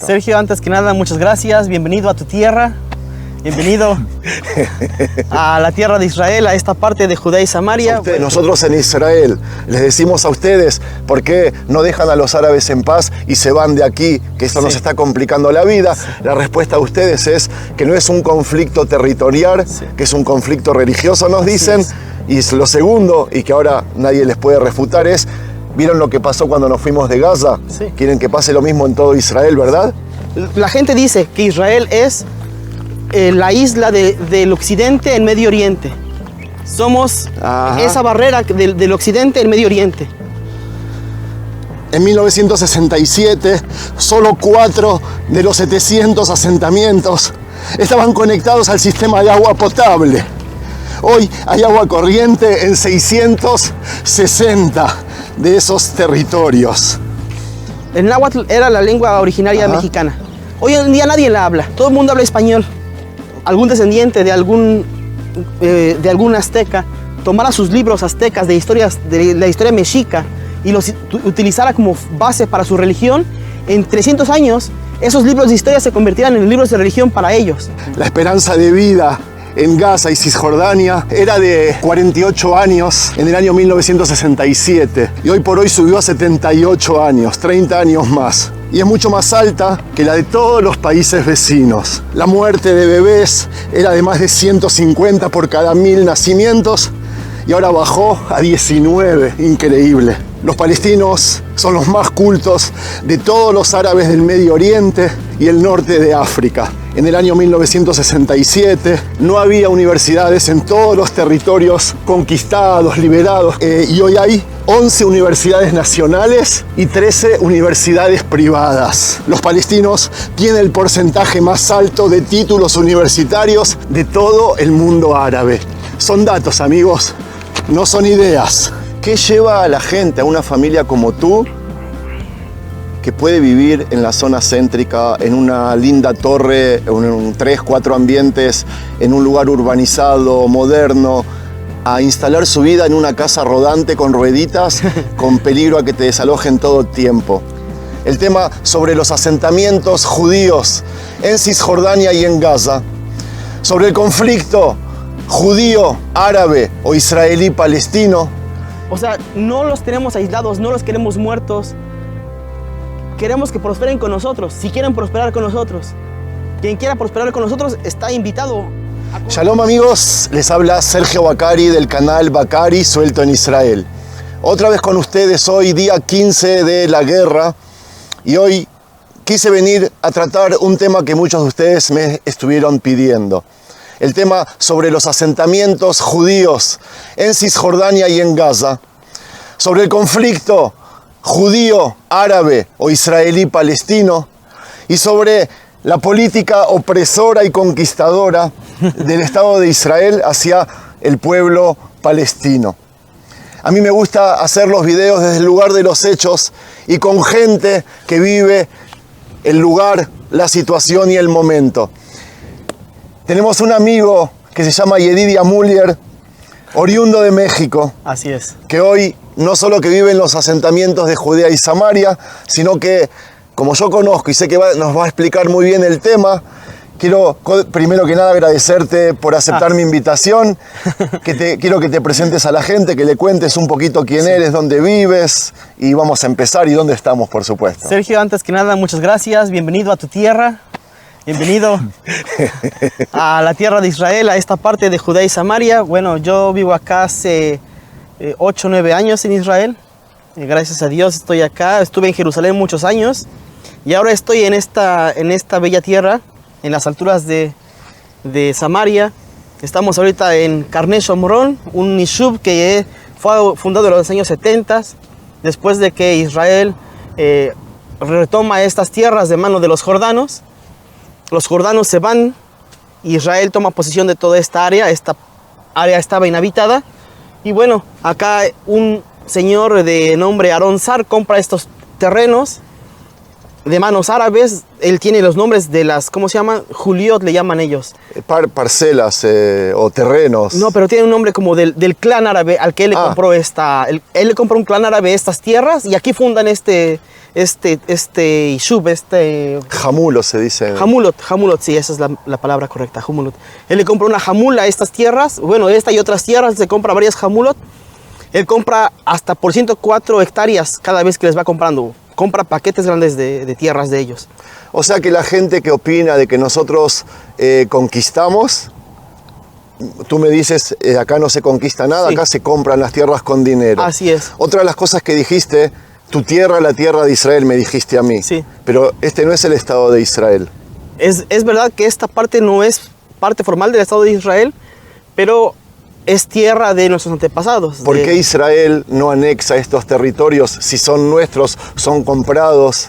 Sergio, antes que nada, muchas gracias. Bienvenido a tu tierra. Bienvenido a la tierra de Israel, a esta parte de Judea y Samaria. Nosotros en Israel les decimos a ustedes por qué no dejan a los árabes en paz y se van de aquí, que esto nos está complicando la vida. La respuesta de ustedes es que no es un conflicto territorial, que es un conflicto religioso, nos dicen. Y lo segundo, y que ahora nadie les puede refutar, es: ¿vieron lo que pasó cuando nos fuimos de Gaza? Quieren que pase lo mismo en todo Israel, ¿verdad? La gente dice que Israel es la isla del occidente en Medio Oriente. Somos esa barrera del occidente en Medio Oriente. En 1967, solo 4 de los 700 asentamientos estaban conectados al sistema de agua potable. Hoy hay agua corriente en 660 de esos territorios. El náhuatl era la lengua originaria mexicana. Hoy en día nadie la habla, todo el mundo habla español. Algún descendiente de algún azteca tomara sus libros aztecas de la historia mexica y los utilizara como base para su religión, en 300 años esos libros de historia se convertirán en libros de religión para ellos. La esperanza de vida en Gaza y Cisjordania era de 48 años en el año 1967 y hoy por hoy subió a 78 años, 30 años más. Y es mucho más alta que la de todos los países vecinos. La muerte de bebés era de más de 150 por cada 1000 nacimientos y ahora bajó a 19, increíble. Los palestinos son los más cultos de todos los árabes del Medio Oriente y el norte de África. En el año 1967 no había universidades en todos los territorios conquistados, liberados, y hoy hay 11 universidades nacionales y 13 universidades privadas. Los palestinos tienen el porcentaje más alto de títulos universitarios de todo el mundo árabe. Son datos, amigos, no son ideas. ¿Qué lleva a la gente, a una familia como tú, que puede vivir en la zona céntrica, en una linda torre, en 3, 4 ambientes, en un lugar urbanizado, moderno, a instalar su vida en una casa rodante con rueditas, con peligro a que te desalojen todo el tiempo? El tema sobre los asentamientos judíos en Cisjordania y en Gaza, sobre el conflicto judío, árabe o israelí-palestino. O sea, no los tenemos aislados, no los queremos muertos. Queremos que prosperen con nosotros, si quieren prosperar con nosotros. Quien quiera prosperar con nosotros está invitado. Shalom, amigos, les habla Sergio Bacari del canal Bacari Suelto en Israel. Otra vez con ustedes hoy, día 15 de la guerra, y hoy quise venir a tratar un tema que muchos de ustedes me estuvieron pidiendo. El tema sobre los asentamientos judíos en Cisjordania y en Gaza, sobre el conflicto judío, árabe o israelí-palestino, y sobre la política opresora y conquistadora del Estado de Israel hacia el pueblo palestino. A mí me gusta hacer los videos desde el lugar de los hechos y con gente que vive el lugar, la situación y el momento. Tenemos un amigo que se llama Yedidia Muller, oriundo de México. Así es. Que hoy no solo que vive en los asentamientos de Judea y Samaria, sino que, como yo conozco y sé que nos va a explicar muy bien el tema, quiero primero que nada agradecerte por aceptar mi invitación. Quiero que te presentes a la gente, que le cuentes un poquito quién eres, dónde vives, y vamos a empezar y dónde estamos, por supuesto. Sergio, antes que nada, muchas gracias. Bienvenido a tu tierra. Bienvenido a la tierra de Israel, a esta parte de Judea y Samaria. Bueno, yo vivo acá hace 8 o 9 años en Israel. Gracias a Dios estoy acá. Estuve en Jerusalén muchos años y ahora estoy en esta bella tierra, en las alturas de Samaria. Estamos ahorita en Karne Shomron, un nishub que fue fundado en los años 70, después de que Israel retoma estas tierras de mano de los jordanos. Los jordanos se van, Israel toma posesión de toda esta área estaba inhabitada. Y bueno, acá un señor de nombre Aarón Sar compra estos terrenos de manos árabes. Él tiene los nombres de las, ¿cómo se llama? Juliot le llaman ellos. Parcelas o terrenos. No, pero tiene un nombre como del clan árabe al que él le compró él le compró un clan árabe estas tierras y aquí fundan este Yishub, Jamulo se dice. Jamulot, sí, esa es la palabra correcta, Jamulot. Él le compra una jamula a estas tierras, bueno, esta y otras tierras, se compra varias jamulot. Él compra hasta por 104 hectáreas cada vez que les va comprando. Compra paquetes grandes de tierras de ellos. O sea que la gente que opina de que nosotros conquistamos, tú me dices, acá no se conquista nada, sí. Acá se compran las tierras con dinero. Así es. Otra de las cosas que dijiste, tu tierra, la tierra de Israel, me dijiste a mí. Sí. Pero este no es el Estado de Israel. Es verdad que esta parte no es parte formal del Estado de Israel, pero es tierra de nuestros antepasados. ¿Por qué Israel no anexa estos territorios si son nuestros, son comprados?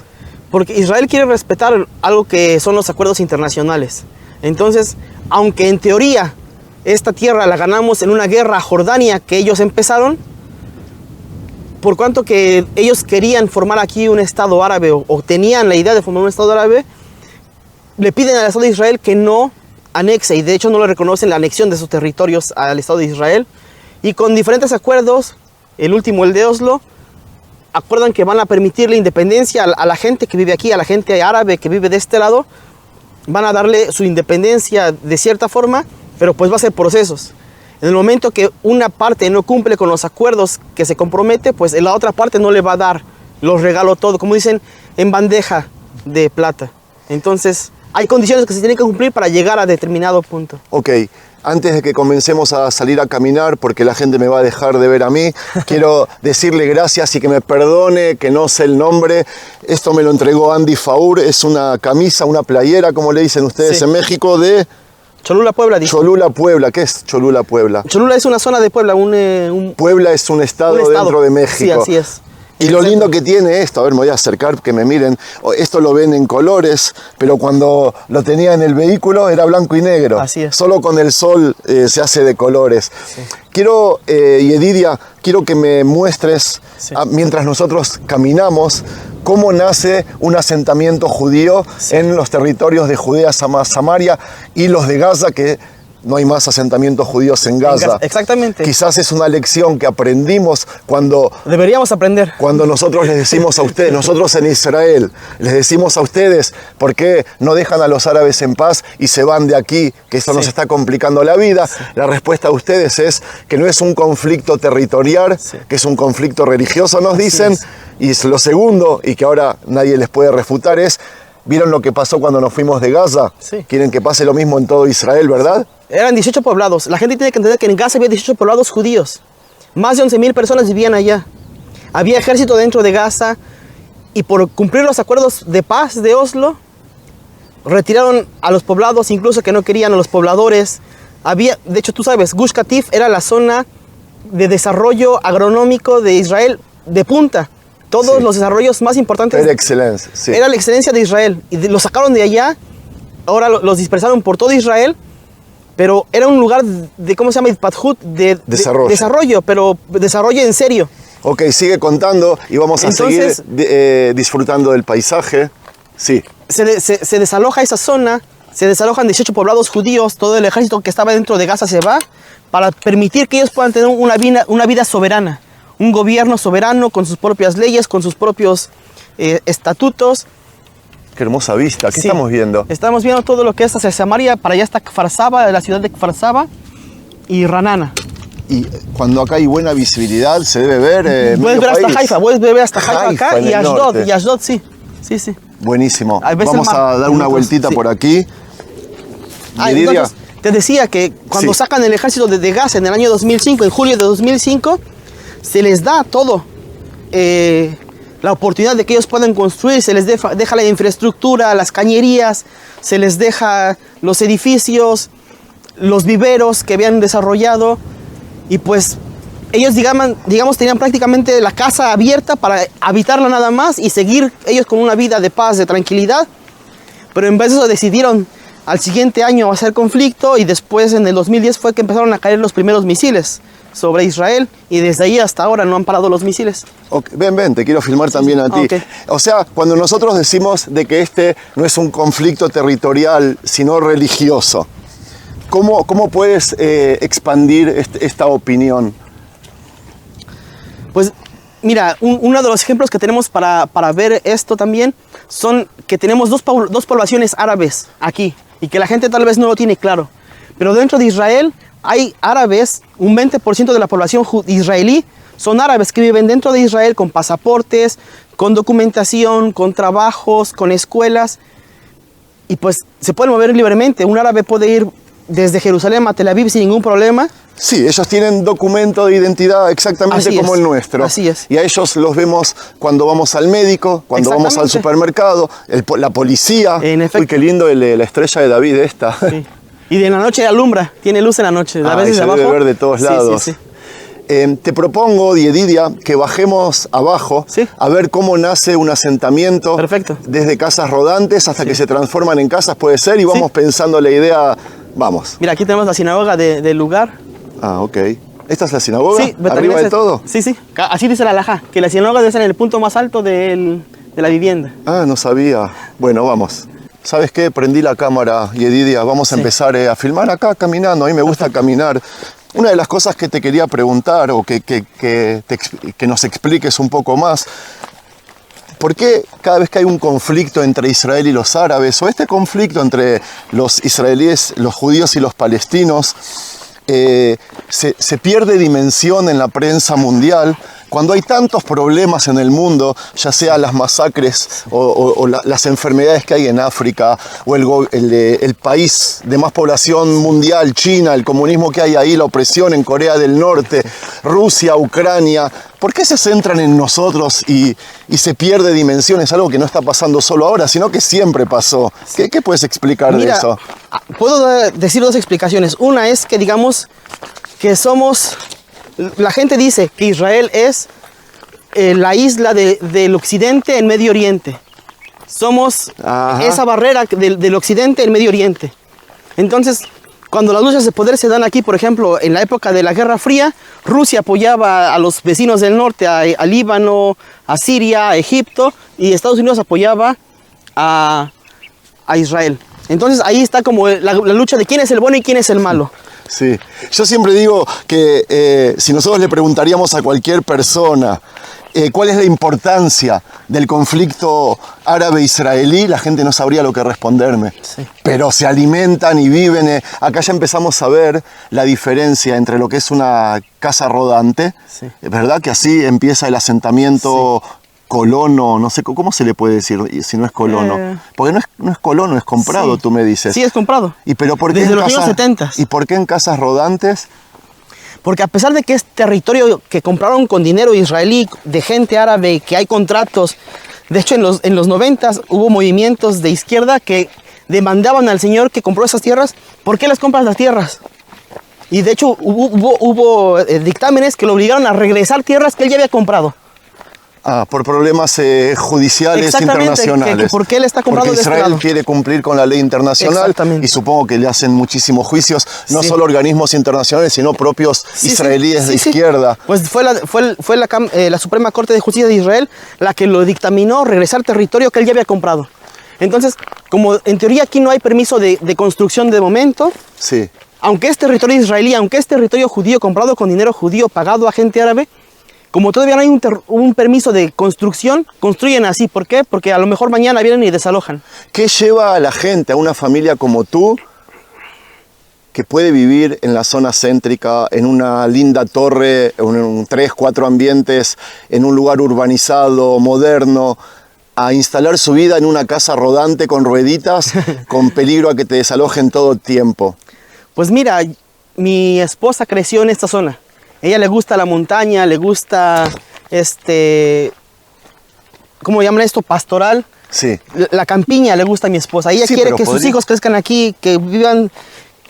Porque Israel quiere respetar algo que son los acuerdos internacionales. Entonces, aunque en teoría esta tierra la ganamos en una guerra a Jordania que ellos empezaron, por cuanto que ellos querían formar aquí un Estado árabe o tenían la idea de formar un Estado árabe, le piden al Estado de Israel que no anexe, y de hecho no le reconocen la anexión de sus territorios al Estado de Israel. Y con diferentes acuerdos, el último, el de Oslo, acuerdan que van a permitir la independencia a la gente que vive aquí, a la gente árabe que vive de este lado. Van a darle su independencia de cierta forma, pero pues va a ser procesos. En el momento que una parte no cumple con los acuerdos que se compromete, pues la otra parte no le va a dar los regalos todo, como dicen, en bandeja de plata. Entonces, hay condiciones que se tienen que cumplir para llegar a determinado punto. Ok, antes de que comencemos a salir a caminar, porque la gente me va a dejar de ver a mí, quiero decirle gracias y que me perdone, que no sé el nombre. Esto me lo entregó Andy Faur, es una camisa, una playera, como le dicen ustedes, sí, en México, de Cholula, Puebla. Dice. Cholula, Puebla. ¿Qué es Cholula, Puebla? Cholula es una zona de Puebla. Puebla es un estado dentro de México. Sí, así es. Y lo lindo que tiene esto, a ver, me voy a acercar, que me miren, esto lo ven en colores, pero cuando lo tenía en el vehículo era blanco y negro. Así es. Solo con el sol se hace de colores. Sí. Quiero, Yedidia, quiero que me muestres, sí, mientras nosotros caminamos, cómo nace un asentamiento judío, sí, en los territorios de Judea, Samaria y los de Gaza, que no hay más asentamientos judíos en Gaza. Exactamente. Quizás es una lección que aprendimos cuando... Deberíamos aprender. Cuando nosotros les decimos a ustedes, nosotros en Israel, les decimos a ustedes, ¿por qué no dejan a los árabes en paz y se van de aquí? Que esto, sí, nos está complicando la vida. Sí. La respuesta de ustedes es que no es un conflicto territorial, sí, que es un conflicto religioso, nos dicen. Y lo segundo, y que ahora nadie les puede refutar, es... ¿Vieron lo que pasó cuando nos fuimos de Gaza? Sí. Quieren que pase lo mismo en todo Israel, ¿verdad? Eran 18 poblados. La gente tiene que entender que en Gaza había 18 poblados judíos. Más de 11,000 personas vivían allá. Había ejército dentro de Gaza y por cumplir los acuerdos de paz de Oslo, retiraron a los poblados, incluso que no querían a los pobladores. De hecho, tú sabes, Gush Katif era la zona de desarrollo agronómico de Israel de punta. Todos, sí, los desarrollos más importantes. Era excelencia, sí. Era la excelencia de Israel. Y los sacaron de allá, ahora los dispersaron por todo Israel, pero era un lugar de, ¿cómo se llama? De desarrollo, pero desarrollo en serio. Ok, sigue contando y vamos a seguir disfrutando del paisaje. Sí. Se desaloja esa zona, se desalojan 18 poblados judíos, todo el ejército que estaba dentro de Gaza se va para permitir que ellos puedan tener una vida soberana. Un gobierno soberano con sus propias leyes, con sus propios estatutos. Qué hermosa vista. ¿Qué, sí, estamos viendo? Estamos viendo todo lo que es hacia Samaria. Para allá está Kfar Saba, la ciudad de Kfar Saba y Ranana. Y cuando acá hay buena visibilidad, se debe ver. Puedes ver hasta Haifa, puedes ver hasta Haifa acá y Ashdod. Y Ashdod, sí. Sí, sí. Buenísimo. Vamos a dar una vueltita, sí, por aquí. Entonces, te decía que cuando, sí, sacan el ejército de Gaza en el año 2005, en julio de 2005, se les da todo, la oportunidad de que ellos puedan construir, se les deja la infraestructura, las cañerías, se les deja los edificios, los viveros que habían desarrollado, y pues ellos digamos tenían prácticamente la casa abierta para habitarla nada más y seguir ellos con una vida de paz, de tranquilidad, pero en vez de eso decidieron al siguiente año hacer conflicto y después en el 2010 fue que empezaron a caer los primeros misiles. sobre Israel y desde ahí hasta ahora no han parado los misiles. Okay, ven, te quiero filmar también a ti. Okay. O sea, cuando nosotros decimos de que este no es un conflicto territorial, sino religioso, ¿cómo puedes expandir esta opinión? Pues mira, uno de los ejemplos que tenemos para ver esto también son que tenemos dos poblaciones árabes aquí y que la gente tal vez no lo tiene claro. Pero dentro de Israel hay árabes, un 20% de la población israelí son árabes que viven dentro de Israel con pasaportes, con documentación, con trabajos, con escuelas. Y pues se pueden mover libremente. Un árabe puede ir desde Jerusalén a Tel Aviv sin ningún problema. Sí, ellos tienen documento de identidad exactamente como el nuestro. Así es. Y a ellos los vemos cuando vamos al médico, cuando vamos al supermercado, la policía. En efecto. Uy, qué lindo la estrella de David esta. Sí. Y de la noche alumbra, tiene luz en la noche. A veces se de abajo. debe ver de todos lados. Sí. Te propongo, Diedidia, que bajemos abajo a ver cómo nace un asentamiento. Perfecto. Desde casas rodantes hasta que se transforman en casas, puede ser, y vamos pensando la idea. Vamos. Mira, aquí tenemos la sinagoga del lugar. Ah, ok. ¿Esta es la sinagoga? Sí, ¿Arriba de todo? Sí. Así dice la halajá, que la sinagoga debe estar en el punto más alto de la vivienda. Ah, no sabía. Bueno, vamos. ¿Sabes qué? Prendí la cámara, Yedidia. Vamos a empezar a filmar acá caminando. A mí me gusta caminar. Una de las cosas que te quería preguntar o que nos expliques un poco más, ¿por qué cada vez que hay un conflicto entre Israel y los árabes, o este conflicto entre los israelíes, los judíos y los palestinos, se pierde dimensión en la prensa mundial? Cuando hay tantos problemas en el mundo, ya sea las masacres o las enfermedades que hay en África, o el país de más población mundial, China, el comunismo que hay ahí, la opresión en Corea del Norte, Rusia, Ucrania, ¿por qué se centran en nosotros y se pierde dimensión? Es algo que no está pasando solo ahora, sino que siempre pasó. ¿Qué puedes explicar de eso? Puedo decir dos explicaciones. Una es que digamos que somos... La gente dice que Israel es la isla del occidente en Medio Oriente. Somos esa barrera del occidente en Medio Oriente. Entonces, cuando las luchas de poder se dan aquí, por ejemplo, en la época de la Guerra Fría, Rusia apoyaba a los vecinos del norte, a Líbano, a Siria, a Egipto, y Estados Unidos apoyaba a Israel. Entonces ahí está como la lucha de quién es el bueno y quién es el malo. Sí, yo siempre digo que si nosotros le preguntaríamos a cualquier persona cuál es la importancia del conflicto árabe-israelí, la gente no sabría lo que responderme. Sí. Pero se alimentan y viven. Acá ya empezamos a ver la diferencia entre lo que es una casa rodante, ¿verdad? Que así empieza el asentamiento colono, no sé, ¿cómo se le puede decir si no es colono? Porque no es colono, es comprado, tú me dices. Sí, es comprado. Pero ¿por qué desde los años 70. ¿Y por qué en casas rodantes? Porque a pesar de que es territorio que compraron con dinero israelí, de gente árabe, que hay contratos, de hecho en los 90s hubo movimientos de izquierda que demandaban al señor que compró esas tierras, ¿por qué les compras las tierras? Y de hecho hubo dictámenes que lo obligaron a regresar tierras que él ya había comprado. Por problemas judiciales internacionales. ¿Por qué él está comprando de este lado? Porque Israel quiere cumplir con la ley internacional y supongo que le hacen muchísimos juicios, no solo organismos internacionales, sino propios israelíes de izquierda. Pues fue la Suprema Corte de Justicia de Israel la que lo dictaminó regresar territorio que él ya había comprado. Entonces, como en teoría aquí no hay permiso de construcción de momento, aunque es territorio israelí, aunque es territorio judío comprado con dinero judío pagado a gente árabe, como todavía no hay un permiso de construcción, construyen así. ¿Por qué? Porque a lo mejor mañana vienen y desalojan. ¿Qué lleva a la gente, a una familia como tú, que puede vivir en la zona céntrica, en una linda torre, en 3, 4 ambientes, en un lugar urbanizado, moderno, a instalar su vida en una casa rodante con rueditas, con peligro a que te desalojen todo el tiempo? Pues mira, mi esposa creció en esta zona. Ella le gusta la montaña, le gusta, ¿cómo llaman esto? Pastoral. Sí. La campiña le gusta a mi esposa. Ella quiere que sus hijos crezcan aquí, que vivan,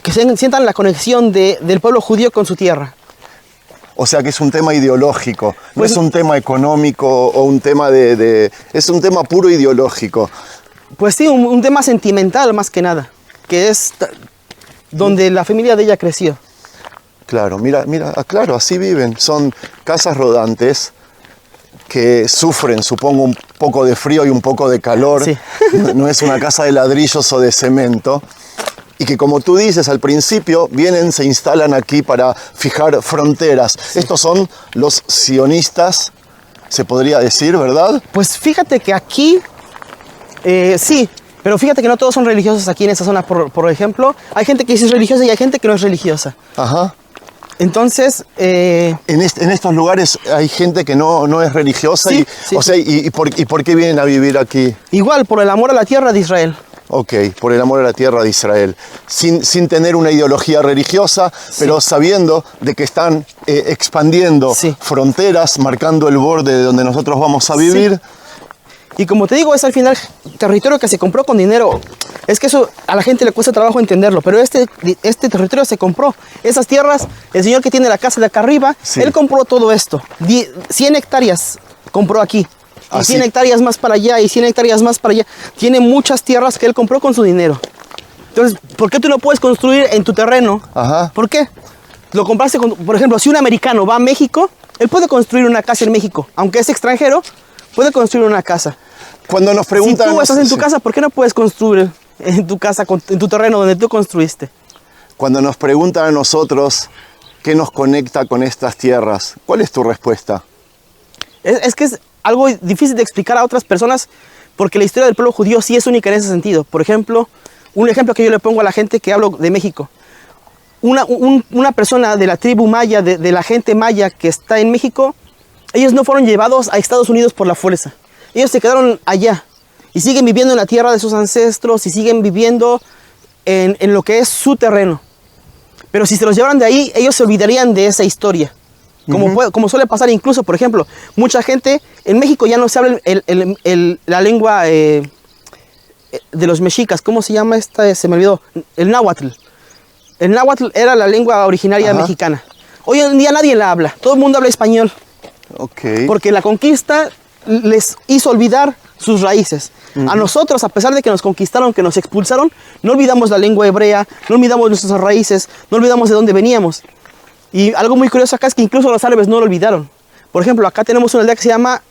que sientan la conexión del pueblo judío con su tierra. O sea que es un tema ideológico, no es un tema económico o un tema es un tema puro ideológico. Pues sí, un tema sentimental más que nada, que es donde la familia de ella creció. Claro, mira, claro, así viven. Son casas rodantes que sufren, supongo, un poco de frío y un poco de calor. Sí. No es una casa de ladrillos o de cemento. Y que, como tú dices al principio, vienen, se instalan aquí para fijar fronteras. Sí. Estos son los sionistas, se podría decir, ¿verdad? Pues fíjate que aquí, sí, pero fíjate que no todos son religiosos aquí en esta zona. Por ejemplo, hay gente que sí es religiosa y hay gente que no es religiosa. Ajá. Entonces, en estos lugares hay gente que no es religiosa. Sí, y, sí. O sea, ¿y por qué vienen a vivir aquí? Igual, por el amor a la tierra de Israel. Ok, por el amor a la tierra de Israel. Sin tener una ideología religiosa, sí, pero sabiendo de que están expandiendo, sí, fronteras, marcando el borde de donde nosotros vamos a vivir. Sí. Y como te digo, es al final territorio que se compró con dinero. Es que eso a la gente le cuesta trabajo entenderlo, pero este territorio se compró. Esas tierras, el señor que tiene la casa de acá arriba, sí, él compró todo esto. 100 hectáreas compró aquí. Y 100 hectáreas más para allá, y 100 hectáreas más para allá. Tiene muchas tierras que él compró con su dinero. Entonces, ¿por qué tú no puedes construir en tu terreno? Ajá. ¿Por qué? Lo compraste con, por ejemplo, si un americano va a México, él puede construir una casa en México. Aunque es extranjero, puede construir una casa. Cuando nos preguntan... Si tú estás en tu casa, ¿por qué no puedes construir en tu casa, en tu terreno donde tú construiste? Cuando nos preguntan a nosotros qué nos conecta con estas tierras, ¿cuál es tu respuesta? Es que es algo difícil de explicar a otras personas porque la historia del pueblo judío sí es única en ese sentido. Por ejemplo, un ejemplo que yo le pongo a la gente que hablo de México. Una persona de la tribu maya, de la gente maya que está en México, ellos no fueron llevados a Estados Unidos por la fuerza. Ellos se quedaron allá y siguen viviendo en la tierra de sus ancestros y siguen viviendo en lo que es su terreno. Pero si se los llevaran de ahí, ellos se olvidarían de esa historia. Como suele pasar incluso, por ejemplo, mucha gente, en México ya no se habla la lengua de los mexicas. ¿Cómo se llama esta? Se me olvidó. El náhuatl. El náhuatl era la lengua originaria mexicana. Hoy en día nadie la habla. Todo el mundo habla español. Okay. Porque la conquista les hizo olvidar sus raíces. A nosotros, a pesar de que nos conquistaron, que nos expulsaron, no olvidamos la lengua hebrea, no olvidamos nuestras raíces, no olvidamos de dónde veníamos. Y algo muy curioso acá es que incluso los árabes no lo olvidaron. Por ejemplo, acá tenemos una aldea que se llama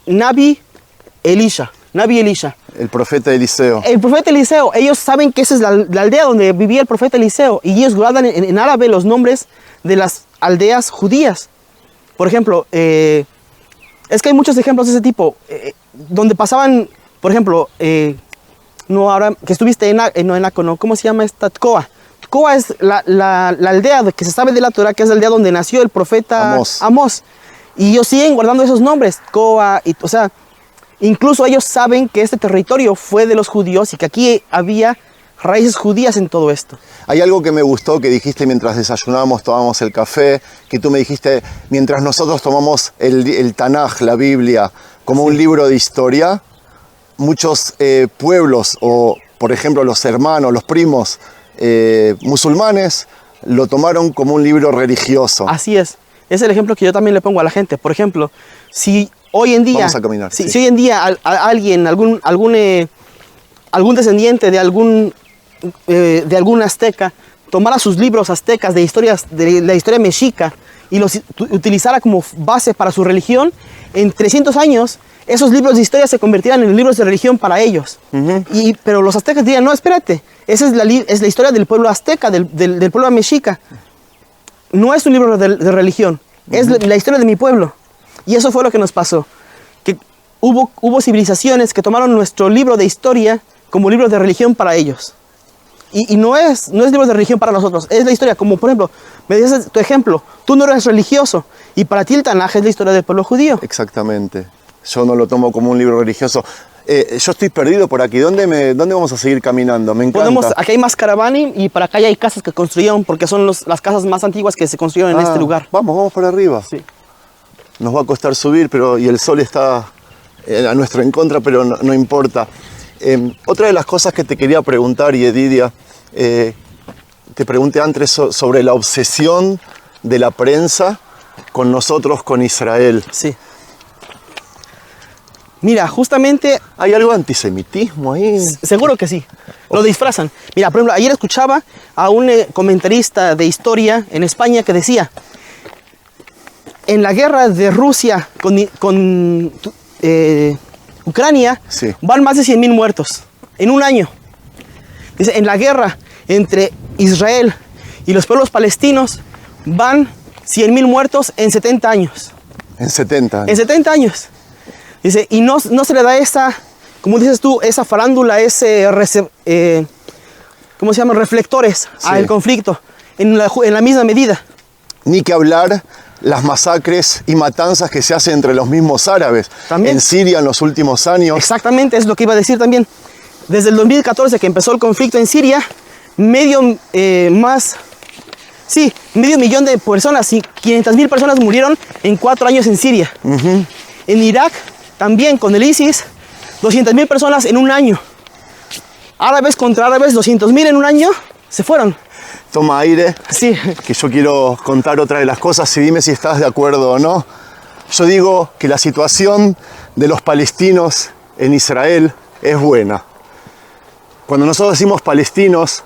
Nabi Elisha. El profeta Eliseo. El profeta Eliseo. Ellos saben que esa es la aldea donde vivía el profeta Eliseo. Y ellos guardan en árabe los nombres de las aldeas judías. Por ejemplo, es que hay muchos ejemplos de ese tipo. Donde pasaban, por ejemplo, no ahora que estuviste en Aco, ¿no? ¿Cómo se llama esta? Tcoa. Tcoa es la aldea que se sabe de la Torah, que es la aldea donde nació el profeta Amós. Y ellos siguen guardando esos nombres, Tcoa, o sea, incluso ellos saben que este territorio fue de los judíos y que aquí había raíces judías en todo esto. Hay algo que me gustó que dijiste mientras desayunábamos, tomábamos el café, que tú me dijiste, mientras nosotros tomamos el Tanaj, la Biblia, como un libro de historia, muchos pueblos, o por ejemplo los hermanos, los primos musulmanes, lo tomaron como un libro religioso. Así es el ejemplo que yo también le pongo a la gente. Por ejemplo, si hoy en día, vamos a caminar, si hoy en día alguien, algún descendiente de algún azteca tomara sus libros aztecas de la historia mexica y los utilizara como base para su religión, en 300 años esos libros de historia se convertirán en libros de religión para ellos. Pero los aztecas dirían, no, espérate, esa es la historia del pueblo azteca, del pueblo mexica. No es un libro de religión, es la historia de mi pueblo. Y eso fue lo que nos pasó, que hubo civilizaciones que tomaron nuestro libro de historia como libro de religión para ellos. Y no es libro de religión para nosotros, es la historia. Como por ejemplo, me dices tu ejemplo, tú no eres religioso y para ti el Tanaj es la historia del pueblo judío. Exactamente, yo no lo tomo como un libro religioso. Yo estoy perdido por aquí, ¿dónde vamos a seguir caminando? Me encanta. Aquí hay más caravani y para acá ya hay casas que construyeron porque son las casas más antiguas que se construyeron en este lugar. Vamos para arriba. Sí. Nos va a costar subir, y el sol está a nuestro en contra, pero no importa. Otra de las cosas que te quería preguntar, Yedidia, te pregunté antes sobre la obsesión de la prensa con nosotros, con Israel. Sí. Mira, justamente... ¿Hay algo de antisemitismo ahí? Seguro que sí. Lo disfrazan. Mira, por ejemplo, ayer escuchaba a un comentarista de historia en España que decía, en la guerra de Rusia con Ucrania, Sí. van más de 100.000 muertos en un año. Dice, en la guerra entre Israel y los pueblos palestinos van 100.000 muertos en 70 años. En 70 años. En 70 años. Dice, y no se le da esa, como dices tú, esa farándula, ¿cómo se llama? Reflectores Sí. al conflicto en la misma medida. Ni que hablar las masacres y matanzas que se hacen entre los mismos árabes. También. En Siria en los últimos años. Exactamente, es lo que iba a decir también. Desde el 2014 que empezó el conflicto en Siria, medio millón de personas, 500.000 personas murieron en 4 años en Siria. En Irak, también con el ISIS, 200.000 personas en un año. Árabes contra árabes, 200.000 en un año, se fueron. Toma aire, Sí, que yo quiero contar otra de las cosas y dime si estás de acuerdo o no. Yo digo que la situación de los palestinos en Israel es buena. Cuando nosotros decimos palestinos,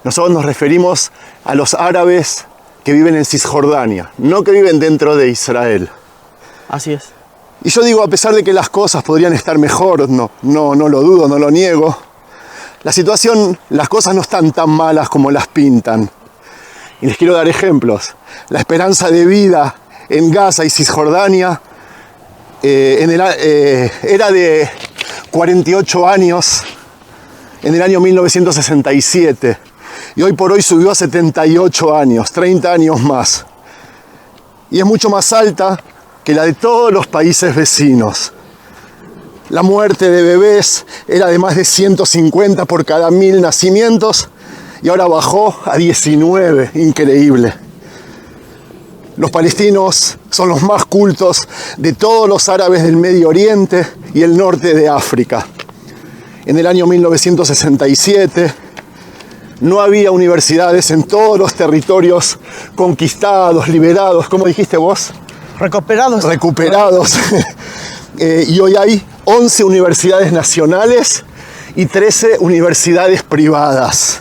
nosotros nos referimos a los árabes que viven en Cisjordania, no que viven dentro de Israel. así es. Y yo digo, a pesar de que las cosas podrían estar mejor, no lo dudo, no lo niego, las cosas no están tan malas como las pintan. Y les quiero dar ejemplos. La esperanza de vida en Gaza y Cisjordania era de 48 años en el año 1967. Y hoy por hoy subió a 78 años, 30 años más. Y es mucho más alta que la de todos los países vecinos. La muerte de bebés era de más de 150 por cada 1000 nacimientos y ahora bajó a 19, increíble. Los palestinos son los más cultos de todos los árabes del Medio Oriente y el norte de África. En el año 1967 no había universidades en todos los territorios conquistados, liberados, ¿cómo dijiste vos? Recuperados. Recuperados. Y hoy hay 11 universidades nacionales y 13 universidades privadas.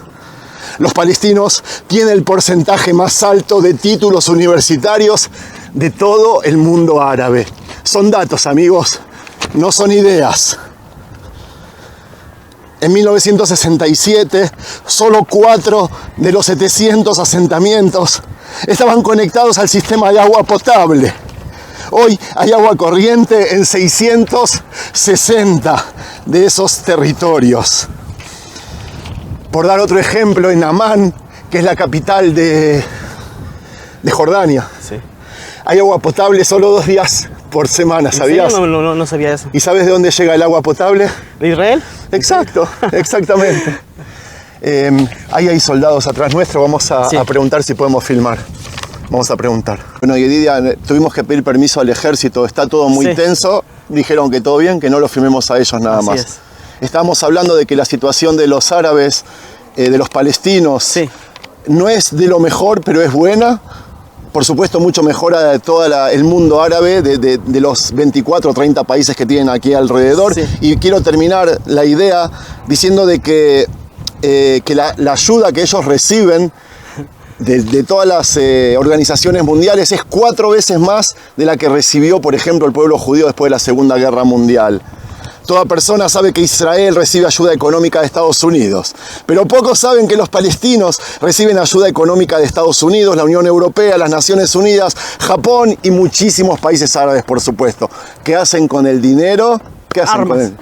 Los palestinos tienen el porcentaje más alto de títulos universitarios de todo el mundo árabe. Son datos, amigos, no son ideas. En 1967, solo 4 de los 700 asentamientos estaban conectados al sistema de agua potable. Hoy hay agua corriente en 660 de esos territorios. Por dar otro ejemplo, en Amán, que es la capital de Jordania, Sí. hay agua potable solo 2 días por semana, ¿sabías? No sabía eso. ¿Y sabes de dónde llega el agua potable? ¿De Israel? Exacto, exactamente. Ahí hay soldados atrás nuestro, vamos a preguntar si podemos filmar. Vamos a preguntar. Bueno, Yedidia, tuvimos que pedir permiso al ejército, está todo muy tenso. Dijeron que todo bien, que no lo filmemos a ellos nada más. Es. Estábamos hablando de que la situación de los árabes, de los palestinos, no es de lo mejor, pero es buena. Por supuesto, mucho mejor a todo el mundo árabe de los 24 o 30 países que tienen aquí alrededor. Sí. Y quiero terminar la idea diciendo de que la ayuda que ellos reciben de todas las organizaciones mundiales es 4 veces más de la que recibió, por ejemplo, el pueblo judío después de la Segunda Guerra Mundial. Toda persona sabe que Israel recibe ayuda económica de Estados Unidos, pero pocos saben que los palestinos reciben ayuda económica de Estados Unidos, la Unión Europea, las Naciones Unidas, Japón y muchísimos países árabes, por supuesto. ¿Qué hacen con el dinero? ¿Qué hacen Armas. con él?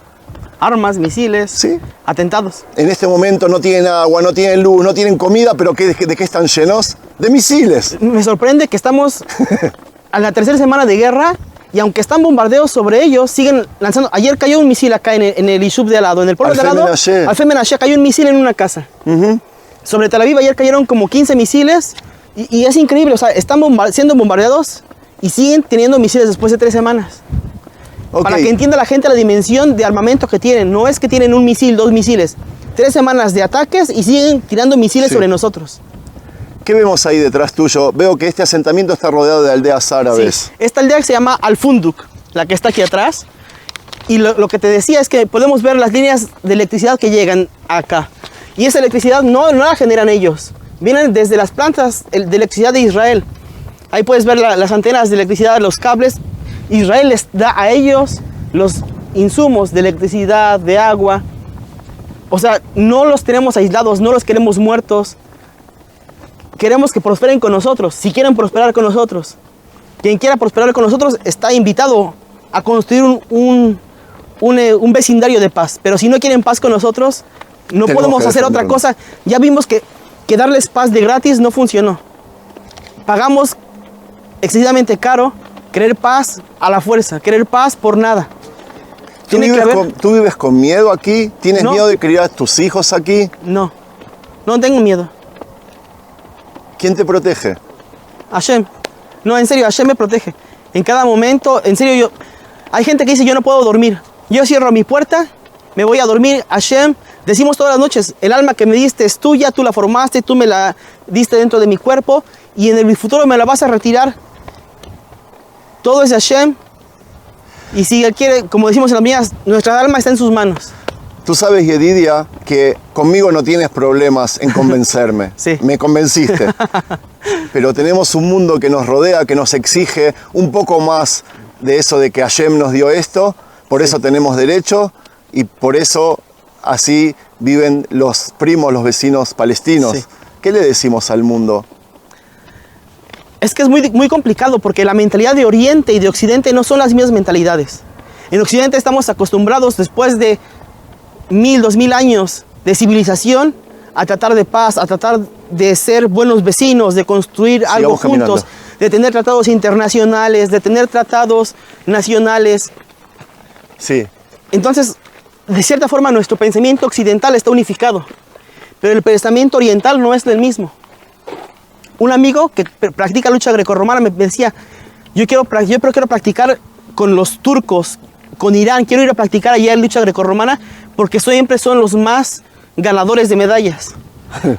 Armas, misiles, Sí. atentados. En este momento no tienen agua, no tienen luz, no tienen comida, pero ¿de qué están llenos? De misiles. Me sorprende que estamos a la 3ª semana de guerra y aunque están bombardeos sobre ellos, siguen lanzando. Ayer cayó un misil acá en el Yishub de al lado, en el pueblo de al lado. Alfé Menashe cayó un misil en una casa. Sobre Tel Aviv ayer cayeron como 15 misiles y es increíble, o sea, están siendo bombardeados y siguen teniendo misiles después de 3 semanas. Okay. Para que entienda la gente la dimensión de armamento que tienen. No es que tienen un misil, 2 misiles. 3 semanas de ataques y siguen tirando misiles sobre nosotros. ¿Qué vemos ahí detrás tuyo? Veo que este asentamiento está rodeado de aldeas árabes. Sí. Esta aldea que se llama Al-Funduk, la que está aquí atrás. Y lo que te decía es que podemos ver las líneas de electricidad que llegan acá. Y esa electricidad no la generan ellos. Vienen desde las plantas de electricidad de Israel. Ahí puedes ver las antenas de electricidad, los cables. Israel les da a ellos los insumos de electricidad, de agua. O sea, no los tenemos aislados, no los queremos muertos. Queremos que prosperen con nosotros, si quieren prosperar con nosotros. Quien quiera prosperar con nosotros está invitado a construir un vecindario de paz. Pero si no quieren paz con nosotros, no podemos hacer otra cosa. Ya vimos que darles paz de gratis no funcionó. Pagamos excesivamente caro querer paz a la fuerza, querer paz por nada. ¿Tú vives con miedo aquí? ¿Tienes miedo de criar a tus hijos aquí? No tengo miedo. ¿Quién te protege? Hashem. No, en serio, Hashem me protege. En cada momento, en serio, hay gente que dice yo no puedo dormir. Yo cierro mi puerta, me voy a dormir. Hashem, decimos todas las noches, el alma que me diste es tuya, tú la formaste, tú me la diste dentro de mi cuerpo y en el futuro me la vas a retirar. Todo es Hashem. Y si Él quiere, como decimos en las mías, nuestra alma está en sus manos. Tú sabes, Yedidia, que conmigo no tienes problemas en convencerme. Sí. Me convenciste. Pero tenemos un mundo que nos rodea, que nos exige un poco más de eso de que Hashem nos dio esto. Por eso tenemos derecho y por eso así viven los primos, los vecinos palestinos. Sí. ¿Qué le decimos al mundo? Es que es muy complicado porque la mentalidad de Oriente y de Occidente no son las mismas mentalidades. En Occidente estamos acostumbrados después de 1000, 2000 años de civilización a tratar de paz, a tratar de ser buenos vecinos, de construir algo juntos, de tener tratados internacionales, de tener tratados nacionales. Sí. Entonces, de cierta forma, nuestro pensamiento occidental está unificado, pero el pensamiento oriental no es el mismo. Un amigo que practica lucha grecorromana me decía, yo quiero practicar con los turcos, con Irán, quiero ir a practicar allá lucha grecorromana porque siempre son los más ganadores de medallas.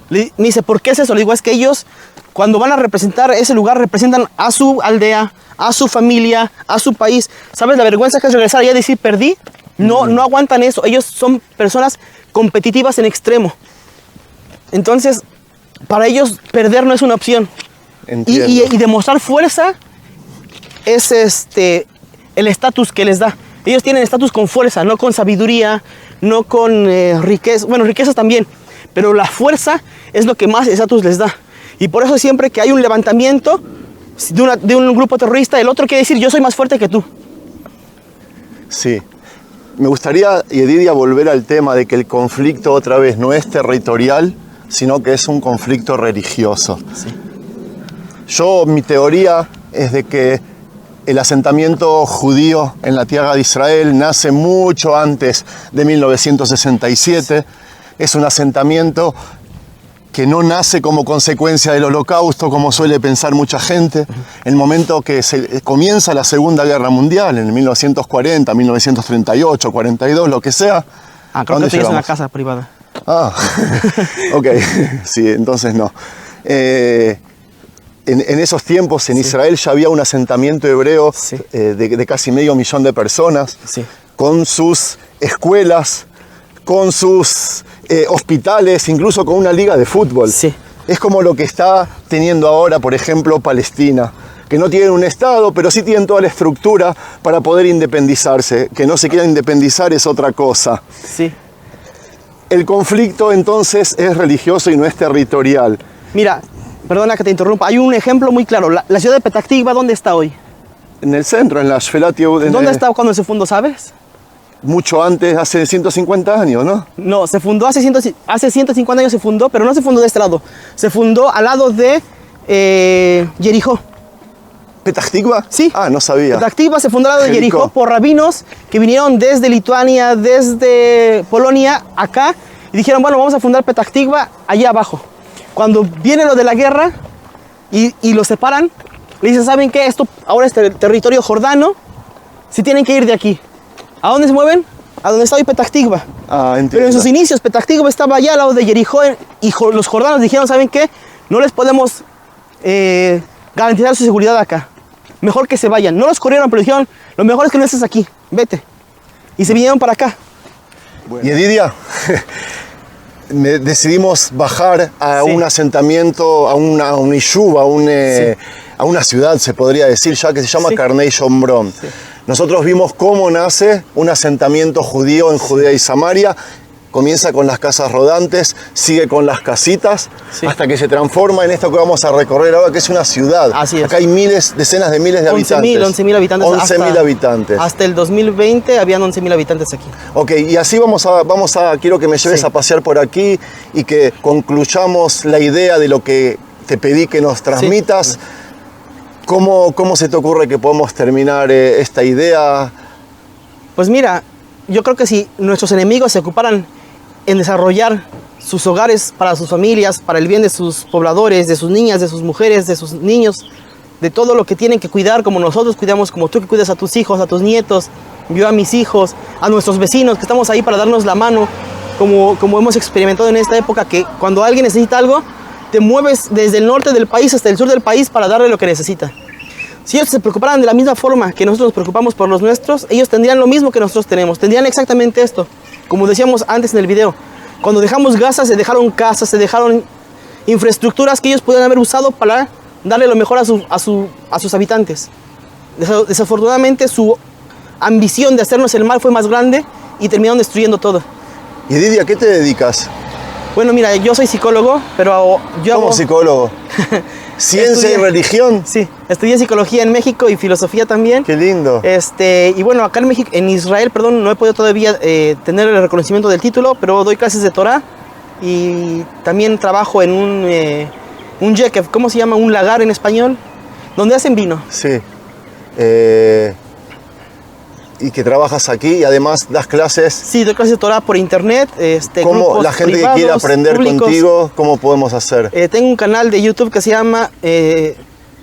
Me dice, ¿por qué es eso? Le digo, es que ellos cuando van a representar ese lugar representan a su aldea, a su familia, a su país. ¿Sabes la vergüenza que es regresar allá y decir perdí? No aguantan eso. Ellos son personas competitivas en extremo. Entonces, para ellos perder no es una opción. Y demostrar fuerza es el estatus que les da. Ellos tienen estatus con fuerza, no con sabiduría, no con riqueza. Bueno, riquezas también, pero la fuerza es lo que más estatus les da. Y por eso siempre que hay un levantamiento de un grupo terrorista, el otro quiere decir yo soy más fuerte que tú. Sí. Me gustaría, Yedidia, volver al tema de que el conflicto otra vez no es territorial, sino que es un conflicto religioso. Sí. Mi teoría es de que el asentamiento judío en la tierra de Israel nace mucho antes de 1967. Es un asentamiento que no nace como consecuencia del Holocausto, como suele pensar mucha gente. El momento que comienza la Segunda Guerra Mundial, en 1940, 1938, 42, lo que sea. Creo que tienes una casa privada. Ok, sí, entonces no. En esos tiempos en Israel ya había un asentamiento hebreo de casi 500.000 de personas, con sus escuelas, con sus hospitales, incluso con una liga de fútbol. Sí. Es como lo que está teniendo ahora, por ejemplo, Palestina, que no tienen un Estado, pero sí tienen toda la estructura para poder independizarse. Que no se quieran independizar es otra cosa. Sí. El conflicto entonces es religioso y no es territorial. Mira, perdona que te interrumpa, hay un ejemplo muy claro. La ciudad de Petah Tikva, ¿dónde está hoy? En el centro, en la Shfelat Yehuda. ¿Dónde estaba cuando se fundó, sabes? Mucho antes, hace 150 años, ¿no? No, se fundó hace 150 años se fundó, pero no se fundó de este lado. Se fundó al lado de Jericó. ¿Petah Tikva? Sí. No sabía. Petah Tikva se fundó al lado de Jericó por rabinos que vinieron desde Lituania, desde Polonia, acá, y dijeron, bueno, vamos a fundar Petah Tikva allá abajo. Cuando viene lo de la guerra y lo separan, le dicen, ¿saben qué? Esto ahora es territorio jordano, se tienen que ir de aquí. ¿A dónde se mueven? A donde está hoy Petah Tikva. Entiendo. Pero en sus inicios Petah Tikva estaba allá al lado de Jericó y los jordanos dijeron, ¿saben qué? No les podemos garantizar su seguridad acá. Mejor que se vayan. No los corrieron, pero dijeron, lo mejor es que no estés aquí, vete. y se vinieron para acá. Bueno. Y Edidia, decidimos bajar a un asentamiento, a un yishuv, a una ciudad, se podría decir ya, que se llama Karnei Shomron. Sí. Nosotros vimos cómo nace un asentamiento judío en Judea y Samaria. Comienza con las casas rodantes, sigue con las casitas, hasta que se transforma en esto que vamos a recorrer ahora, que es una ciudad. Así es. Acá hay decenas de miles de habitantes. 11.000 habitantes. 11.000 habitantes. Hasta el 2020 habían 11.000 habitantes aquí. Ok, y así quiero que me lleves a pasear por aquí y que concluyamos la idea de lo que te pedí que nos transmitas. Sí. ¿Cómo se te ocurre que podemos terminar esta idea? Pues mira, yo creo que si nuestros enemigos se ocuparan en desarrollar sus hogares para sus familias, para el bien de sus pobladores, de sus niñas, de sus mujeres, de sus niños, de todo lo que tienen que cuidar, como nosotros cuidamos, como tú que cuidas a tus hijos, a tus nietos, yo a mis hijos, a nuestros vecinos, que estamos ahí para darnos la mano, como hemos experimentado en esta época, que cuando alguien necesita algo, te mueves desde el norte del país hasta el sur del país para darle lo que necesita. Si ellos se preocuparan de la misma forma que nosotros nos preocupamos por los nuestros, ellos tendrían lo mismo que nosotros tenemos, tendrían exactamente esto. Como decíamos antes en el video, cuando dejamos Gaza se dejaron casas, se dejaron infraestructuras que ellos podían haber usado para darle lo mejor a sus habitantes. Desafortunadamente su ambición de hacernos el mal fue más grande y terminaron destruyendo todo. ¿Y Edidia, a qué te dedicas? Bueno, mira, yo soy psicólogo, pero yo ¿Cómo psicólogo? ¿Ciencia y religión? Sí, estudié psicología en México y filosofía también. ¡Qué lindo! Y bueno, acá en Israel, no he podido todavía tener el reconocimiento del título, pero doy clases de Torah y también trabajo en un yekev, ¿cómo se llama? Un lagar en español, donde hacen vino. Sí. Y que trabajas aquí y además das clases. Sí, doy clases de Torah por internet. ¿Cómo la gente privados, que quiere aprender públicos, contigo, cómo podemos hacer? Tengo un canal de YouTube que se llama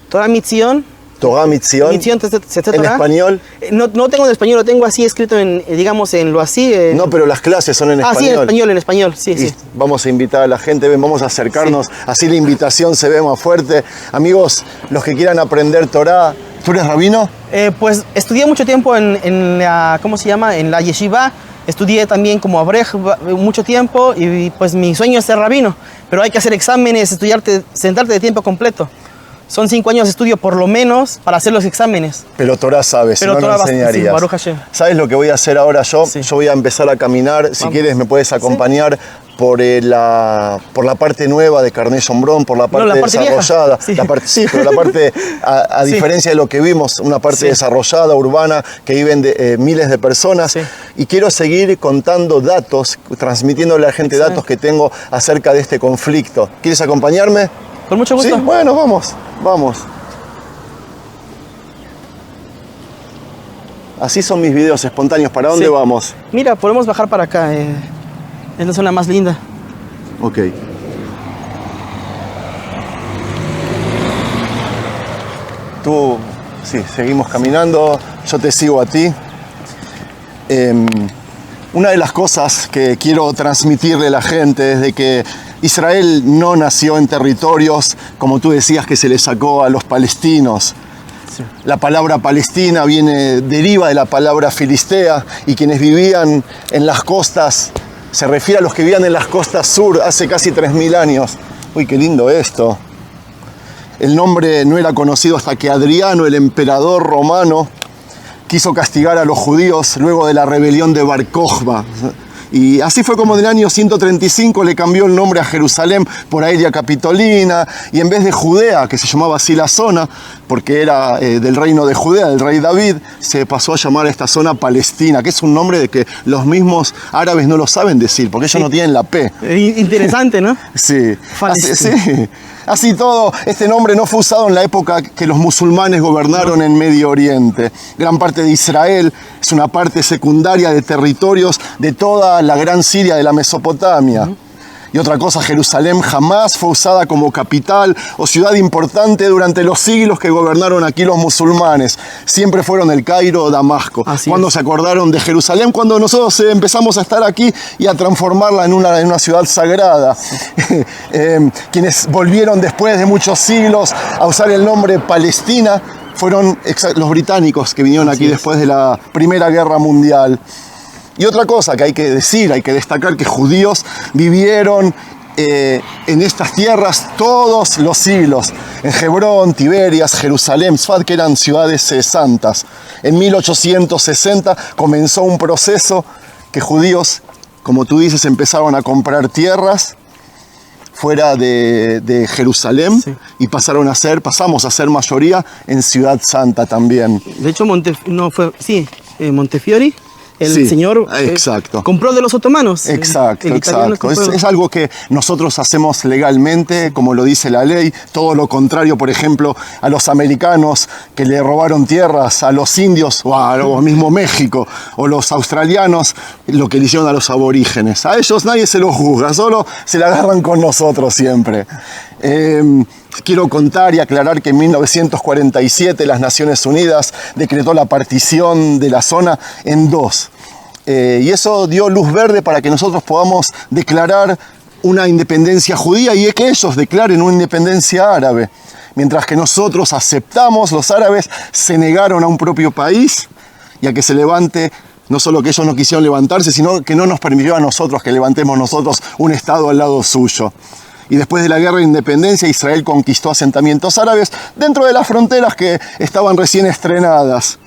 Torah Mitzion. Torah Mitzion. ¿En español? No tengo en español, lo tengo así escrito en lo así. No, pero las clases son en español. Sí, en español, sí, sí. Vamos a invitar a la gente, vamos a acercarnos, así la invitación se ve más fuerte. Amigos, los que quieran aprender Torah, ¿tú eres rabino? Pues estudié mucho tiempo en la, ¿cómo se llama? En la yeshiva. Estudié también como abrej mucho tiempo y pues mi sueño es ser rabino. Pero hay que hacer exámenes, sentarte de tiempo completo. Son 5 años de estudio por lo menos para hacer los exámenes. Pero Torah sabes, si no, no enseñarías. Sí, Baruch Hashem. ¿Sabes lo que voy a hacer ahora yo? Sí. Yo voy a empezar a caminar. Si quieres me puedes acompañar por la parte nueva de Karnei Shomron, por la parte desarrollada. Sí. Pero la parte, a diferencia de lo que vimos, una parte desarrollada, urbana, que viven miles de personas. Sí. Y quiero seguir contando datos, transmitiéndole a la gente datos que tengo acerca de este conflicto. ¿Quieres acompañarme? Con mucho gusto. Sí, bueno, vamos. Así son mis videos espontáneos. ¿Para dónde vamos? Mira, podemos bajar para acá. Es la zona más linda. Ok. Tú, sí, seguimos caminando. Yo te sigo a ti. Una de las cosas que quiero transmitirle a la gente es de que Israel no nació en territorios, como tú decías, que se le sacó a los palestinos. Sí. La palabra Palestina deriva de la palabra filistea, y quienes vivían en las costas, se refiere a los que vivían en las costas sur hace casi 3.000 años. Uy, qué lindo esto. El nombre no era conocido hasta que Adriano, el emperador romano, quiso castigar a los judíos luego de la rebelión de Bar Kokhba. Y así fue como en el año 135 le cambió el nombre a Jerusalén por Aelia Capitolina, y en vez de Judea, que se llamaba así la zona, porque era del reino de Judea, del rey David, se pasó a llamar a esta zona Palestina, que es un nombre de que los mismos árabes no lo saben decir, porque ellos no tienen la P. Interesante, ¿no? Sí. Así todo, este nombre no fue usado en la época que los musulmanes gobernaron en Medio Oriente. Gran parte de Israel es una parte secundaria de territorios de toda la gran Siria de la Mesopotamia. Y otra cosa, Jerusalén jamás fue usada como capital o ciudad importante durante los siglos que gobernaron aquí los musulmanes. Siempre fueron el Cairo o Damasco. Cuando se acordaron de Jerusalén, cuando nosotros empezamos a estar aquí y a transformarla en una ciudad sagrada. Quienes volvieron después de muchos siglos a usar el nombre Palestina fueron los británicos que vinieron aquí después de la Primera Guerra Mundial. Y otra cosa que hay que decir, hay que destacar que judíos vivieron en estas tierras todos los siglos, en Hebrón, Tiberias, Jerusalén, Sfat, que eran ciudades santas. En 1860 comenzó un proceso que judíos, como tú dices, empezaron a comprar tierras fuera de Jerusalén, sí, y pasamos a ser mayoría en Ciudad Santa también. De hecho, Montefiori, el sí, señor exacto, compró de los otomanos. Exacto, exacto. Es algo que nosotros hacemos legalmente, como lo dice la ley. Todo lo contrario, por ejemplo, a los americanos que le robaron tierras a los indios, o a mismo México, o los australianos, lo que le hicieron a los aborígenes. A ellos nadie se los juzga, solo se la agarran con nosotros siempre. Quiero contar y aclarar que en 1947 las Naciones Unidas decretó la partición de la zona en dos. Y eso dio luz verde para que nosotros podamos declarar una independencia judía y que ellos declaren una independencia árabe. Mientras que nosotros aceptamos, los árabes se negaron a un propio país y a que se levante. No solo que ellos no quisieron levantarse, sino que no nos permitió a nosotros que levantemos nosotros un Estado al lado suyo. Y después de la guerra de independencia, Israel conquistó asentamientos árabes dentro de las fronteras que estaban recién estrenadas.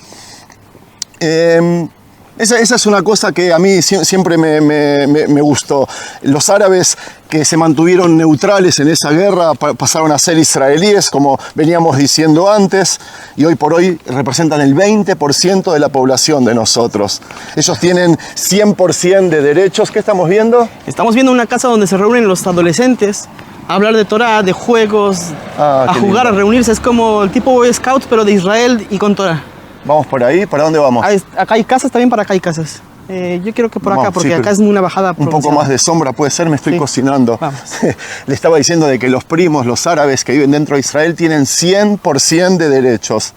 Esa es una cosa que a mí siempre me gustó. Los árabes que se mantuvieron neutrales en esa guerra pasaron a ser israelíes, como veníamos diciendo antes, y hoy por hoy representan el 20% de la población de nosotros. Ellos tienen 100% de derechos. ¿Qué estamos viendo? Estamos viendo una casa donde se reúnen los adolescentes a hablar de Torah, de juegos, a jugar, lindo, a reunirse. Es como el tipo Boy Scouts, pero de Israel y con Torah. ¿Vamos por ahí? ¿Para dónde vamos? Acá hay casas, también para acá hay casas. Yo quiero que por acá, porque sí, acá es una bajada. Un poco más de sombra puede ser, me estoy cocinando. Le estaba diciendo de que los primos, los árabes que viven dentro de Israel, tienen 100% de derechos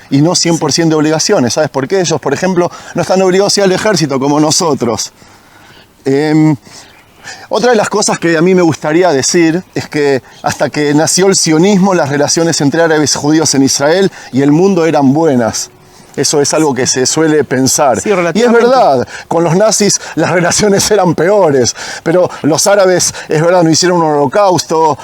y no 100% de obligaciones. ¿Sabes por qué? Ellos, por ejemplo, no están obligados a ir al ejército como nosotros. Otra de las cosas que a mí me gustaría decir es que hasta que nació el sionismo, las relaciones entre árabes y judíos en Israel y el mundo eran buenas. Eso es algo que se suele pensar. Sí, y es verdad, con los nazis las relaciones eran peores, pero los árabes, es verdad, no hicieron un holocausto,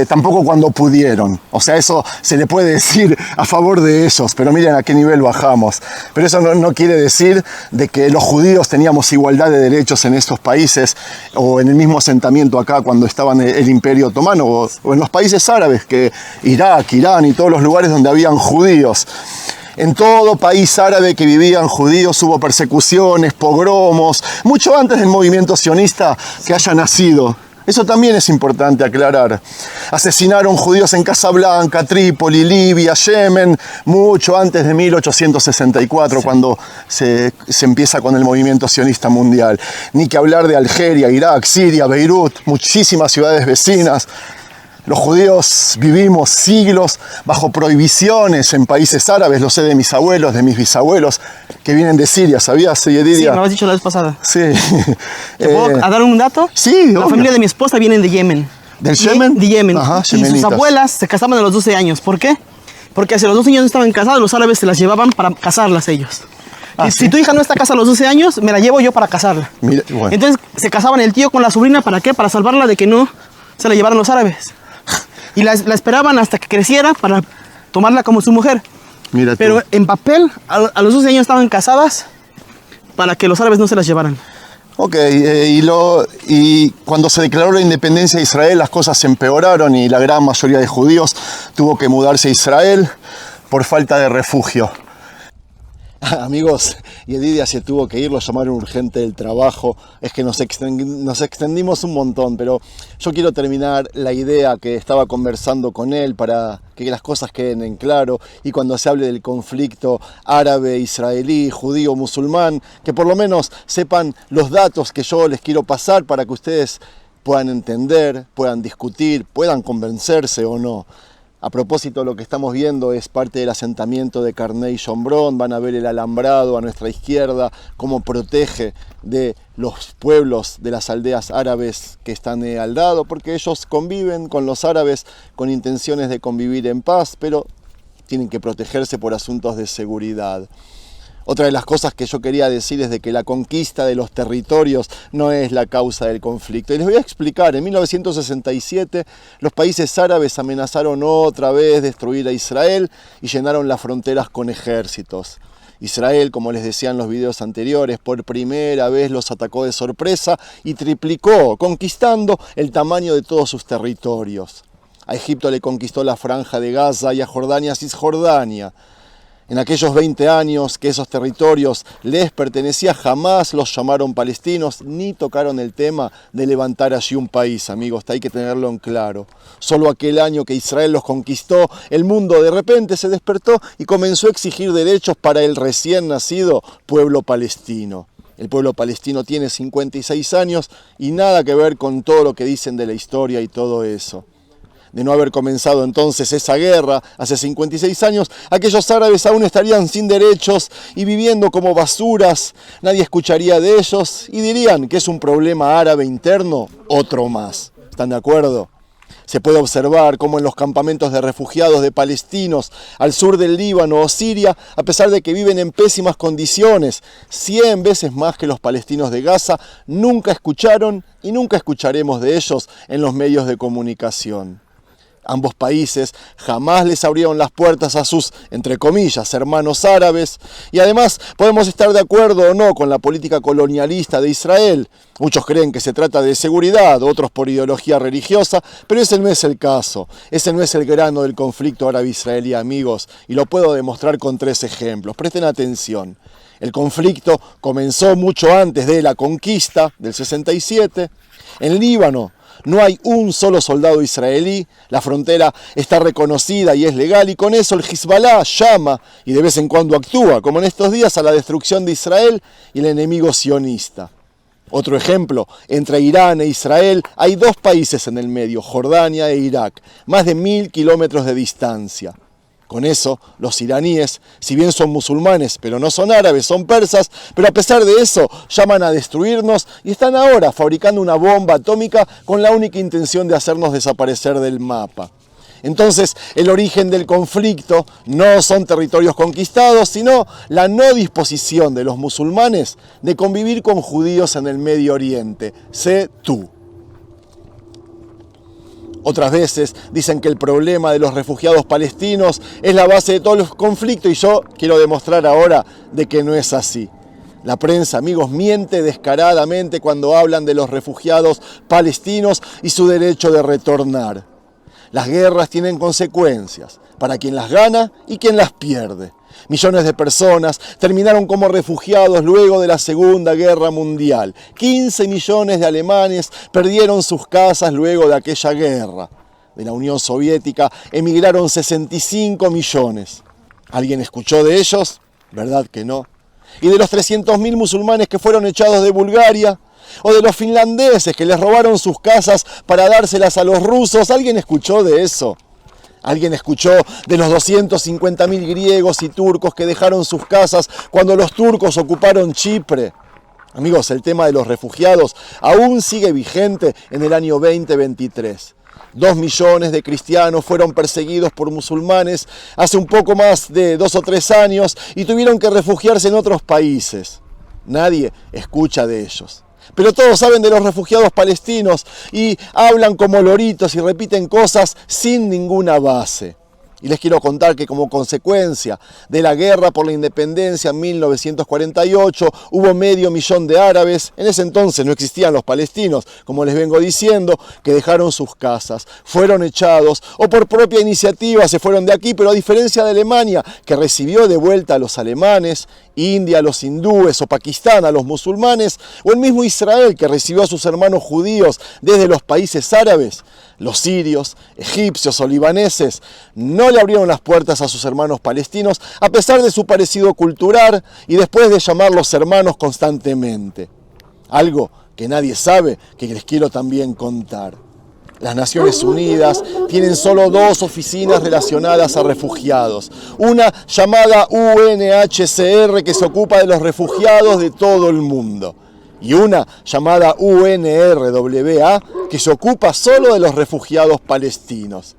tampoco cuando pudieron. O sea, eso se le puede decir a favor de ellos, pero miren a qué nivel bajamos. Pero eso no quiere decir de que los judíos teníamos igualdad de derechos en estos países, o en el mismo asentamiento acá cuando estaban el Imperio Otomano, o en los países árabes, que Irak, Irán y todos los lugares donde habían judíos. En todo país árabe que vivían judíos hubo persecuciones, pogromos, mucho antes del movimiento sionista que haya nacido. Eso también es importante aclarar. Asesinaron judíos en Casablanca, Trípoli, Libia, Yemen, mucho antes de 1864, sí, cuando se empieza con el movimiento sionista mundial. Ni que hablar de Algeria, Irak, Siria, Beirut, muchísimas ciudades vecinas. Los judíos vivimos siglos bajo prohibiciones en países árabes, lo sé de mis abuelos, de mis bisabuelos, que vienen de Siria, ¿sabías, Yedidia? Sí, me lo has dicho la vez pasada. Sí. ¿Te puedo dar un dato? Sí, la familia de mi esposa viene de Yemen. ¿Del Yemen? De Yemen. Ajá, y sus abuelas se casaban a los 12 años. ¿Por qué? Porque hace los 12 años no estaban casados, los árabes se las llevaban para casarlas ellos. Si tu hija no está casada a los 12 años, me la llevo yo para casarla. Mira, bueno. Entonces se casaban el tío con la sobrina, ¿para qué? Para salvarla de que no se la llevaran los árabes. Y la esperaban hasta que creciera para tomarla como su mujer. Mira tú. Pero en papel, a los 12 años estaban casadas para que los árabes no se las llevaran. Ok, y cuando se declaró la independencia de Israel, las cosas se empeoraron y la gran mayoría de judíos tuvo que mudarse a Israel por falta de refugio. Amigos, Yedidia se tuvo que ir, lo llamaron urgente del trabajo. Es que nos extendimos un montón, pero yo quiero terminar la idea que estaba conversando con él para que las cosas queden en claro, y cuando se hable del conflicto árabe, israelí, judío, musulmán, que por lo menos sepan los datos que yo les quiero pasar para que ustedes puedan entender, puedan discutir, puedan convencerse o no. A propósito, lo que estamos viendo es parte del asentamiento de Carnei Shomron. Van a ver el alambrado a nuestra izquierda, cómo protege de los pueblos de las aldeas árabes que están al lado, porque ellos conviven con los árabes con intenciones de convivir en paz, pero tienen que protegerse por asuntos de seguridad. Otra de las cosas que yo quería decir es de que la conquista de los territorios no es la causa del conflicto. Y les voy a explicar, en 1967 los países árabes amenazaron otra vez destruir a Israel y llenaron las fronteras con ejércitos. Israel, como les decía en los videos anteriores, por primera vez los atacó de sorpresa y triplicó, conquistando el tamaño de todos sus territorios. A Egipto le conquistó la Franja de Gaza y a Jordania Cisjordania. En aquellos 20 años que esos territorios les pertenecían, jamás los llamaron palestinos ni tocaron el tema de levantar allí un país, amigos. Hay que tenerlo en claro. Solo aquel año que Israel los conquistó, el mundo de repente se despertó y comenzó a exigir derechos para el recién nacido pueblo palestino. El pueblo palestino tiene 56 años y nada que ver con todo lo que dicen de la historia y todo eso. De no haber comenzado entonces esa guerra hace 56 años, aquellos árabes aún estarían sin derechos y viviendo como basuras. Nadie escucharía de ellos y dirían que es un problema árabe interno, otro más. ¿Están de acuerdo? Se puede observar cómo en los campamentos de refugiados de palestinos al sur del Líbano o Siria, a pesar de que viven en pésimas condiciones, 100 veces más que los palestinos de Gaza, nunca escucharon y nunca escucharemos de ellos en los medios de comunicación. Ambos países jamás les abrieron las puertas a sus, entre comillas, hermanos árabes. Y además podemos estar de acuerdo o no con la política colonialista de Israel. Muchos creen que se trata de seguridad, otros por ideología religiosa, pero ese no es el caso. Ese no es el grano del conflicto árabe-israelí, amigos. Y lo puedo demostrar con 3 ejemplos. Presten atención. El conflicto comenzó mucho antes de la conquista del 67. En Líbano no hay un solo soldado israelí, la frontera está reconocida y es legal, y con eso el Hezbollah llama y de vez en cuando actúa, como en estos días, a la destrucción de Israel y el enemigo sionista. Otro ejemplo, entre Irán e Israel hay 2 países en el medio, Jordania e Irak, más de 1000 kilómetros de distancia. Con eso, los iraníes, si bien son musulmanes, pero no son árabes, son persas, pero a pesar de eso, llaman a destruirnos y están ahora fabricando una bomba atómica con la única intención de hacernos desaparecer del mapa. Entonces, el origen del conflicto no son territorios conquistados, sino la no disposición de los musulmanes de convivir con judíos en el Medio Oriente. Sé tú. Otras veces dicen que el problema de los refugiados palestinos es la base de todos los conflictos y yo quiero demostrar ahora de que no es así. La prensa, amigos, miente descaradamente cuando hablan de los refugiados palestinos y su derecho de retornar. Las guerras tienen consecuencias para quien las gana y quien las pierde. Millones de personas terminaron como refugiados luego de la Segunda Guerra Mundial. 15 millones de alemanes perdieron sus casas luego de aquella guerra. De la Unión Soviética emigraron 65 millones. ¿Alguien escuchó de ellos? ¿Verdad que no? ¿Y de los 300.000 musulmanes que fueron echados de Bulgaria? ¿O de los finlandeses que les robaron sus casas para dárselas a los rusos? ¿Alguien escuchó de eso? ¿Alguien escuchó de los 250.000 griegos y turcos que dejaron sus casas cuando los turcos ocuparon Chipre? Amigos, el tema de los refugiados aún sigue vigente en el año 2023. 2 millones de cristianos fueron perseguidos por musulmanes hace un poco más de 2 o 3 años y tuvieron que refugiarse en otros países. Nadie escucha de ellos. Pero todos saben de los refugiados palestinos y hablan como loritos y repiten cosas sin ninguna base. Y les quiero contar que como consecuencia de la guerra por la independencia en 1948 hubo 500.000 de árabes, en ese entonces no existían los palestinos, como les vengo diciendo, que dejaron sus casas, fueron echados o por propia iniciativa se fueron de aquí, pero a diferencia de Alemania, que recibió de vuelta a los alemanes, India a los hindúes o Pakistán a los musulmanes, o el mismo Israel que recibió a sus hermanos judíos desde los países árabes, los sirios, egipcios o libaneses no le abrieron las puertas a sus hermanos palestinos a pesar de su parecido cultural y después de llamarlos hermanos constantemente. Algo que nadie sabe que les quiero también contar. Las Naciones Unidas tienen solo 2 oficinas relacionadas a refugiados. Una llamada UNHCR que se ocupa de los refugiados de todo el mundo. y una llamada UNRWA, que se ocupa solo de los refugiados palestinos.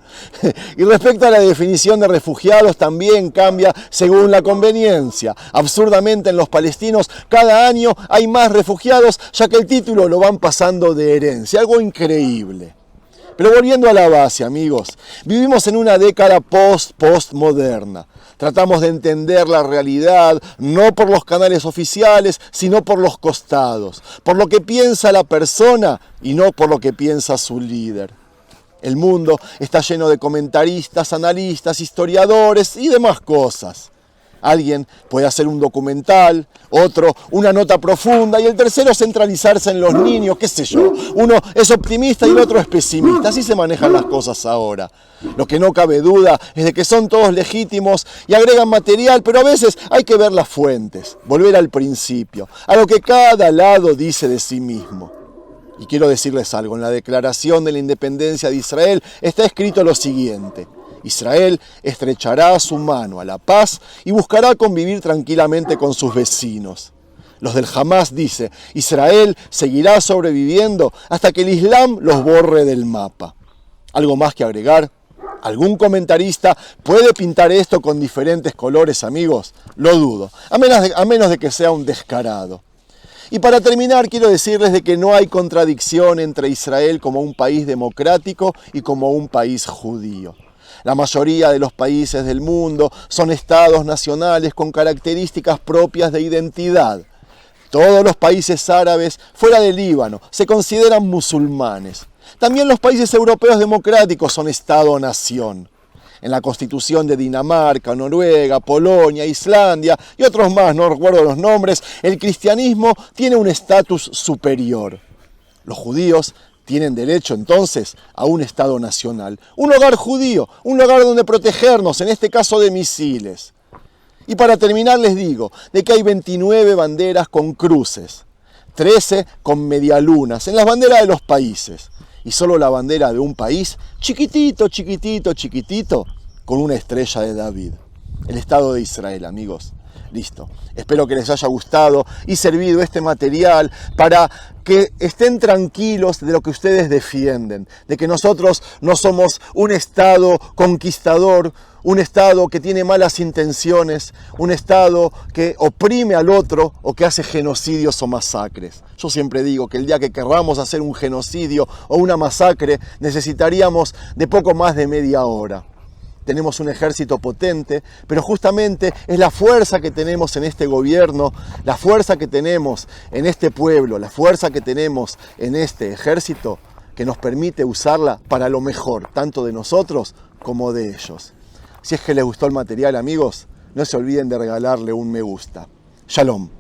Y respecto a la definición de refugiados, también cambia según la conveniencia. Absurdamente, en los palestinos cada año hay más refugiados, ya que el título lo van pasando de herencia, algo increíble. Pero volviendo a la base, amigos, vivimos en una década postmoderna. Tratamos de entender la realidad no por los canales oficiales, sino por los costados, por lo que piensa la persona y no por lo que piensa su líder. El mundo está lleno de comentaristas, analistas, historiadores y demás cosas. Alguien puede hacer un documental, otro una nota profunda y el tercero centralizarse en los niños, qué sé yo. Uno es optimista y el otro es pesimista, así se manejan las cosas ahora. Lo que no cabe duda es de que son todos legítimos y agregan material, pero a veces hay que ver las fuentes, volver al principio, a lo que cada lado dice de sí mismo. Y quiero decirles algo, en la Declaración de la Independencia de Israel está escrito lo siguiente: Israel estrechará su mano a la paz y buscará convivir tranquilamente con sus vecinos. Los del Hamas dice: Israel seguirá sobreviviendo hasta que el Islam los borre del mapa. ¿Algo más que agregar? ¿Algún comentarista puede pintar esto con diferentes colores, amigos? Lo dudo, a menos de que sea un descarado. Y para terminar, quiero decirles de que no hay contradicción entre Israel como un país democrático y como un país judío. La mayoría de los países del mundo son estados nacionales con características propias de identidad. Todos los países árabes fuera del Líbano se consideran musulmanes. También los países europeos democráticos son estado-nación. En la Constitución de Dinamarca, Noruega, Polonia, Islandia y otros más, no recuerdo los nombres, el cristianismo tiene un estatus superior. Los judíos tienen derecho entonces a un Estado nacional, un hogar judío, un lugar donde protegernos, en este caso de misiles. Y para terminar les digo de que hay 29 banderas con cruces, 13 con medialunas en las banderas de los países. Y solo la bandera de un país, chiquitito, chiquitito, chiquitito, con una estrella de David. El Estado de Israel, amigos. Listo. Espero que les haya gustado y servido este material para que estén tranquilos de lo que ustedes defienden, de que nosotros no somos un Estado conquistador, un Estado que tiene malas intenciones, un Estado que oprime al otro o que hace genocidios o masacres. Yo siempre digo que el día que querramos hacer un genocidio o una masacre necesitaríamos de poco más de media hora. Tenemos un ejército potente, pero justamente es la fuerza que tenemos en este gobierno, la fuerza que tenemos en este pueblo, la fuerza que tenemos en este ejército que nos permite usarla para lo mejor, tanto de nosotros como de ellos. Si es que les gustó el material, amigos, no se olviden de regalarle un me gusta. Shalom.